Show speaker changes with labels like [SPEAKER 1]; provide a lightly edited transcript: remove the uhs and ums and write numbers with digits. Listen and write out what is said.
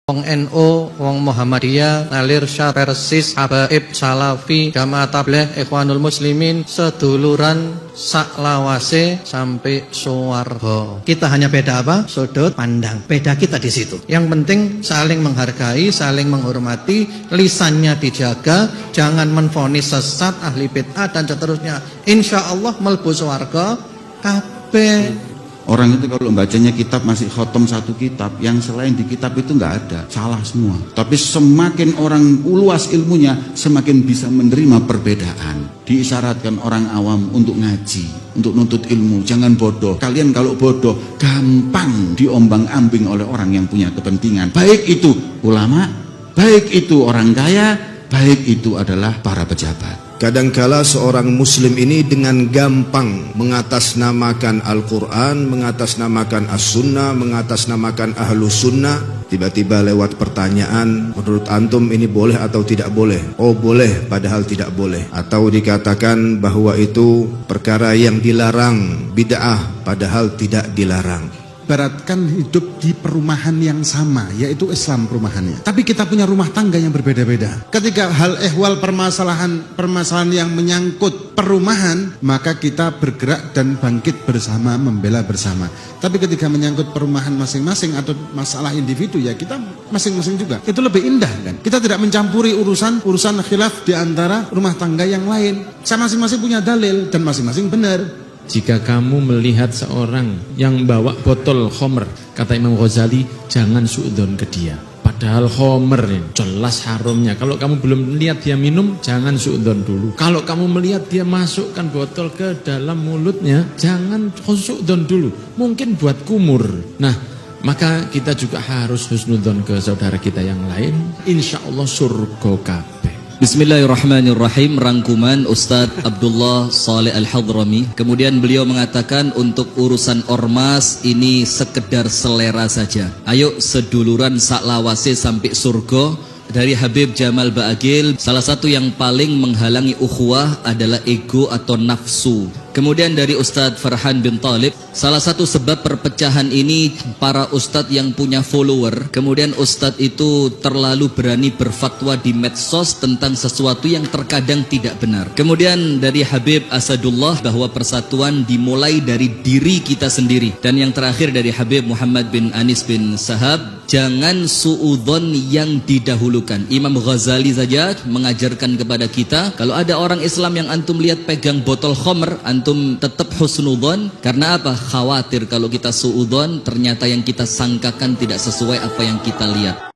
[SPEAKER 1] Wong NU, wong Muhammadiyah, Nalir Syah, Persis, Habaib, Salafi, Jamaah Tabligh, Ikhwanul Muslimin, seduluran saklawase sampai suwarga. Kita hanya beda apa? Sudut pandang. Beda kita di situ. Yang penting saling menghargai, saling menghormati, lisannya dijaga, jangan menvonis sesat, ahli bid'ah dan seterusnya. Insya Allah melbu swarga kabeh.
[SPEAKER 2] Orang itu kalau bacanya kitab masih khotom satu kitab, yang selain di kitab itu nggak ada, salah semua. Tapi semakin orang luas ilmunya, semakin bisa menerima perbedaan. Diisyaratkan orang awam untuk ngaji, untuk nuntut ilmu, jangan bodoh. Kalian kalau bodoh, gampang diombang-ambing oleh orang yang punya kepentingan. Baik itu ulama, baik itu orang kaya, baik itu adalah para pejabat.
[SPEAKER 3] Kadangkala seorang muslim ini dengan gampang mengatasnamakan Al-Quran, mengatasnamakan As-Sunnah, mengatasnamakan Ahlus Sunnah. Tiba-tiba lewat pertanyaan, menurut antum ini boleh atau tidak boleh? Oh boleh, padahal tidak boleh. Atau dikatakan bahwa itu perkara yang dilarang, bid'ah, padahal tidak dilarang.
[SPEAKER 4] Ibaratkan hidup di perumahan yang sama, yaitu Islam perumahannya. Tapi kita punya rumah tangga yang berbeda-beda. Ketika hal ehwal permasalahan yang menyangkut perumahan, maka kita bergerak dan bangkit bersama, membela bersama. Tapi ketika menyangkut perumahan masing-masing atau masalah individu, ya kita masing-masing juga. Itu lebih indah kan? Kita tidak mencampuri urusan khilaf di antara rumah tangga yang lain. Saya masing-masing punya dalil dan masing-masing benar.
[SPEAKER 5] Jika kamu melihat seorang yang bawa botol khomer, kata Imam Ghazali, jangan suudzon ke dia. Padahal khomer jelas haramnya. Kalau kamu belum melihat dia minum, jangan suudzon dulu. Kalau kamu melihat dia masukkan botol ke dalam mulutnya, jangan suudzon dulu. Mungkin buat kumur. Nah, maka kita juga harus husnudzon ke saudara kita yang lain. Insya Allah surga kabeh.
[SPEAKER 6] Bismillahirrahmanirrahim. Rangkuman Ustadz Abdullah Saleh Al-Hadrami. Kemudian beliau mengatakan untuk urusan ormas ini sekedar selera saja. Ayo seduluran saklawase sampai surga. Dari Habib Jamal Ba'agil, salah satu yang paling menghalangi ukhuwah adalah ego atau nafsu. Kemudian dari Ustadz Farhan bin Talib, salah satu sebab perpecahan ini para ustadz yang punya follower. Kemudian ustadz itu terlalu berani berfatwa di medsos tentang sesuatu yang terkadang tidak benar. Kemudian dari Habib Asadullah bahwa persatuan dimulai dari diri kita sendiri. Dan yang terakhir dari Habib Muhammad bin Anis bin Sahab, jangan suudzon yang didahulukan. Imam Ghazali saja mengajarkan kepada kita, kalau ada orang Islam yang antum lihat pegang botol khomer, antum tetap husnudzon. Karena apa? Khawatir kalau kita suudzon ternyata yang kita sangkakan tidak sesuai apa yang kita lihat.